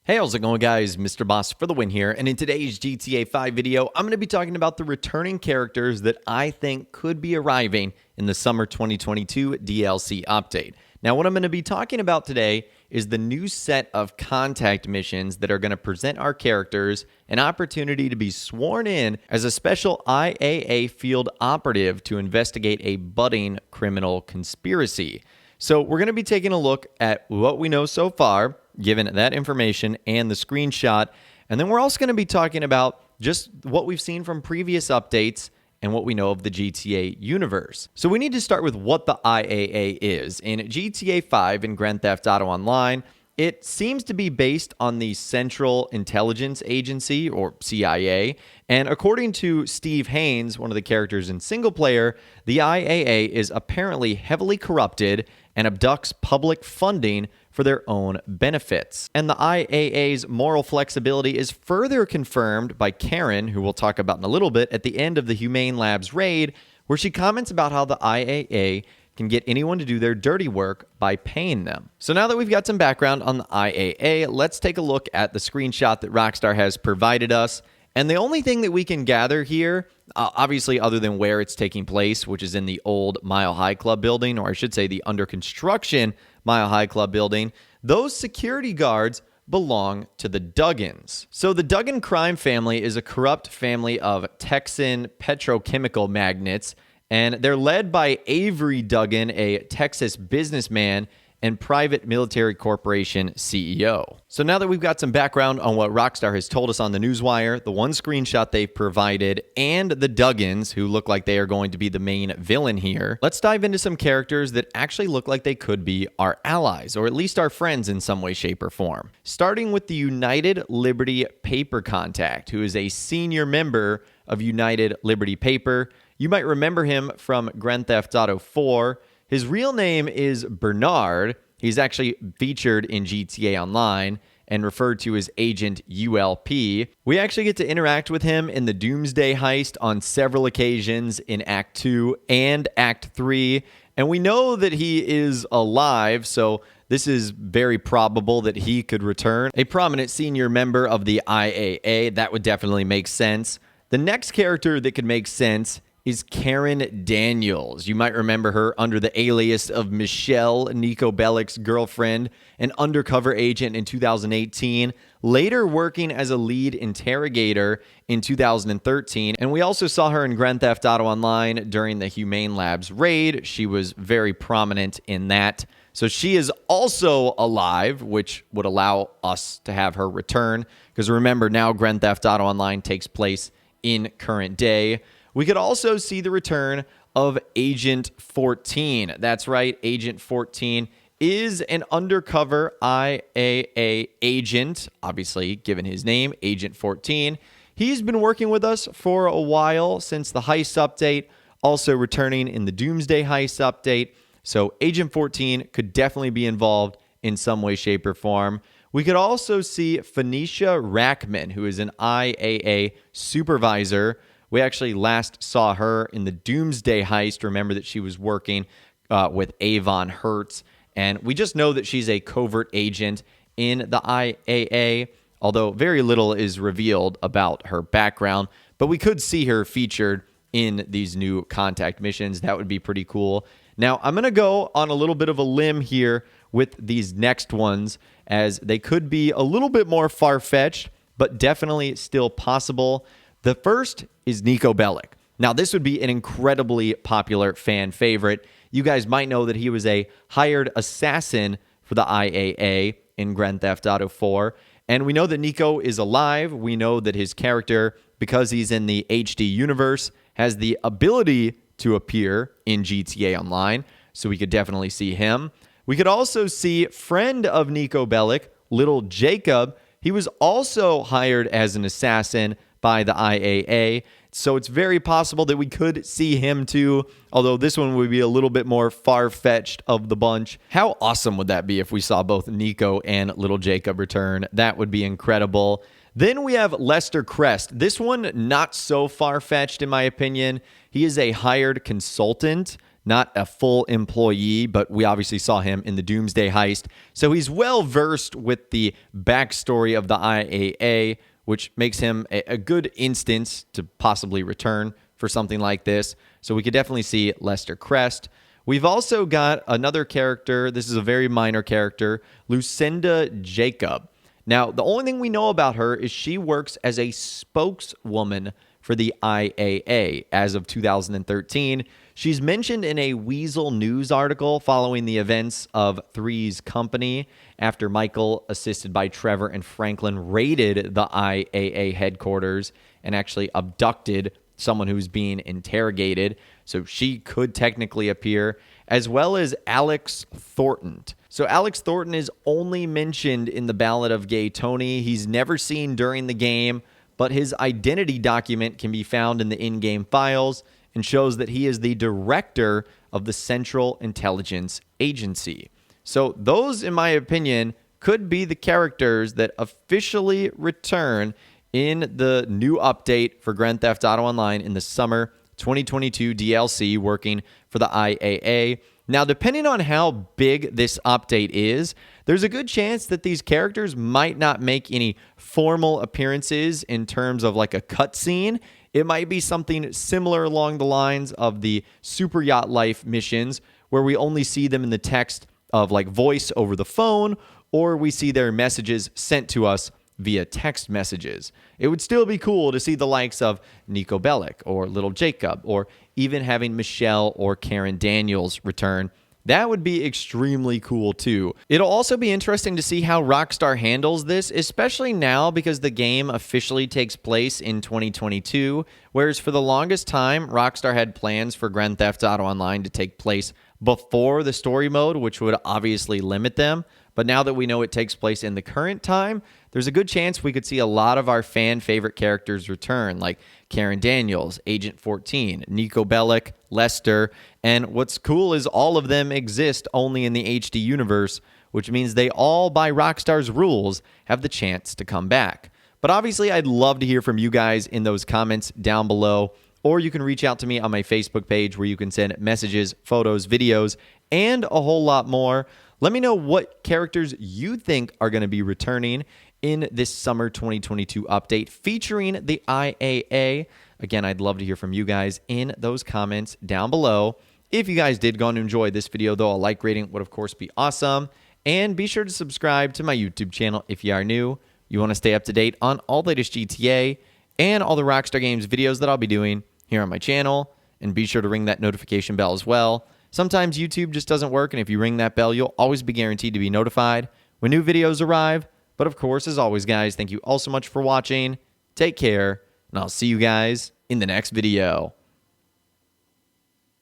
Hey, how's it going, guys? Mr. Boss for the win here, and in today's GTA 5 video, I'm going to be talking about the returning characters that I think could be arriving in the summer 2022 DLC update. Now, what I'm going to be talking about today is the new set of contact missions that are going to present our characters an opportunity to be sworn in as a special IAA field operative to investigate a budding criminal conspiracy. So we're going to be taking a look at what we know so far, given that information and the screenshot. And then we're also going to be talking about just what we've seen from previous updates and what we know of the GTA universe. So we need to start with what the IAA is. In GTA 5 and Grand Theft Auto Online, it seems to be based on the Central Intelligence Agency, or CIA, and according to Steve Haynes, one of the characters in single player, the IAA is apparently heavily corrupted and abducts public funding for their own benefits. And the IAA's moral flexibility is further confirmed by Karen, who we'll talk about in a little bit, at the end of the Humane Labs raid, where she comments about how the IAA can get anyone to do their dirty work by paying them. So now that we've got some background on the IAA, let's take a look at the screenshot that Rockstar has provided us. And the only thing that we can gather here, obviously other than where it's taking place, which is in the old Mile High Club building, or I should say the under construction Mile High Club building, those security guards belong to the Duggans. So the Duggan crime family is a corrupt family of Texan petrochemical magnates, and they're led by Avery Duggan, a Texas businessman and private military corporation CEO. So now that we've got some background on what Rockstar has told us on the newswire, the one screenshot they've provided, and the Duggans, who look like they are going to be the main villain here, let's dive into some characters that actually look like they could be our allies, or at least our friends in some way, shape, or form. Starting with the United Liberty Paper Contact, who is a senior member of United Liberty Paper. You might remember him from Grand Theft Auto 4. His real name is Bernard. He's actually featured in GTA Online and referred to as Agent ULP. We actually get to interact with him in the Doomsday heist on several occasions in Act 2 and Act 3. And we know that he is alive, so this is very probable that he could return. A prominent senior member of the IAA, that would definitely make sense. The next character that could make sense is Karen Daniels. You might remember her under the alias of Michelle, Nico Bellic's girlfriend, an undercover agent in 2018, later working as a lead interrogator in 2013. And we also saw her in Grand Theft Auto Online during the Humane Labs raid. She was very prominent in that. So she is also alive, which would allow us to have her return. Because remember, now Grand Theft Auto Online takes place in current day. We could also see the return of Agent 14. That's right, Agent 14 is an undercover IAA agent, obviously given his name, Agent 14. He's been working with us for a while since the heist update, also returning in the Doomsday heist update. So Agent 14 could definitely be involved in some way, shape, or form. We could also see Phenicia Rackman, who is an IAA supervisor. We actually last saw her in the Doomsday heist. Remember that she was working with Avon Hertz. And we just know that she's a covert agent in the IAA, although very little is revealed about her background. But we could see her featured in these new contact missions. That would be pretty cool. Now, I'm going to go on a little bit of a limb here with these next ones, as they could be a little bit more far-fetched, but definitely still possible. The first is Nico Bellic. Now, this would be an incredibly popular fan favorite. You guys might know that he was a hired assassin for the IAA in Grand Theft Auto 4. And we know that Nico is alive. We know that his character, because he's in the HD universe, has the ability to appear in GTA Online. So we could definitely see him. We could also see friend of Nico Bellic, Little Jacob. He was also hired as an assassin by the IAA, so it's very possible that we could see him too, although this one would be a little bit more far-fetched of the bunch. How awesome would that be if we saw both Nico and Little Jacob return? That would be incredible. Then we have Lester Crest. This one, not so far-fetched in my opinion. He is a hired consultant not a full employee, but we obviously saw him in the Doomsday heist. So he's well versed with the backstory of the IAA, which makes him a good instance to possibly return for something like this. So we could definitely see Lester Crest. We've also got another character. This is a very minor character, Lucinda Jacob. Now, the only thing we know about her is she works as a spokeswoman for the IAA as of 2013. She's mentioned in a Weasel News article following the events of Three's Company after Michael, assisted by Trevor and Franklin, raided the IAA headquarters and actually abducted someone who's being interrogated. So she could technically appear, as well as Alex Thornton. So Alex Thornton is only mentioned in the Ballad of Gay Tony. He's never seen during the game, but his identity document can be found in the in-game files and shows that he is the director of the Central Intelligence Agency. So those, in my opinion, could be the characters that officially return in the new update for Grand Theft Auto Online in the summer 2022 DLC, working for the IAA. Now, depending on how big this update is, there's a good chance that these characters might not make any formal appearances in terms of like a cutscene. It might be something similar along the lines of the Super Yacht Life missions, where we only see them in the text of like voice over the phone, or we see their messages sent to us via text messages. It would still be cool to see the likes of Nico Bellic or Little Jacob, or even having Michelle or Karen Daniels return. That would be extremely cool too. It'll also be interesting to see how Rockstar handles this, especially now because the game officially takes place in 2022, whereas for the longest time, Rockstar had plans for Grand Theft Auto Online to take place before the story mode, which would obviously limit them. But now that we know it takes place in the current time, there's a good chance we could see a lot of our fan favorite characters return, like Karen Daniels, Agent 14, Nico Bellic, Lester, and what's cool is all of them exist only in the HD universe, which means they all, by Rockstar's rules, have the chance to come back. But obviously, I'd love to hear from you guys in those comments down below, or you can reach out to me on my Facebook page where you can send messages, photos, videos, and a whole lot more. Let me know what characters you think are going to be returning in this summer 2022 update featuring the IAA. Again, I'd love to hear from you guys in those comments down below. If you guys did go on to enjoy this video, though, a like rating would, of course, be awesome. And be sure to subscribe to my YouTube channel if you are new. You want to stay up to date on all the latest GTA and all the Rockstar Games videos that I'll be doing here on my channel. And be sure to ring that notification bell as well. Sometimes YouTube just doesn't work, and if you ring that bell, you'll always be guaranteed to be notified when new videos arrive. But of course, as always, guys, thank you all so much for watching. Take care, and I'll see you guys in the next video.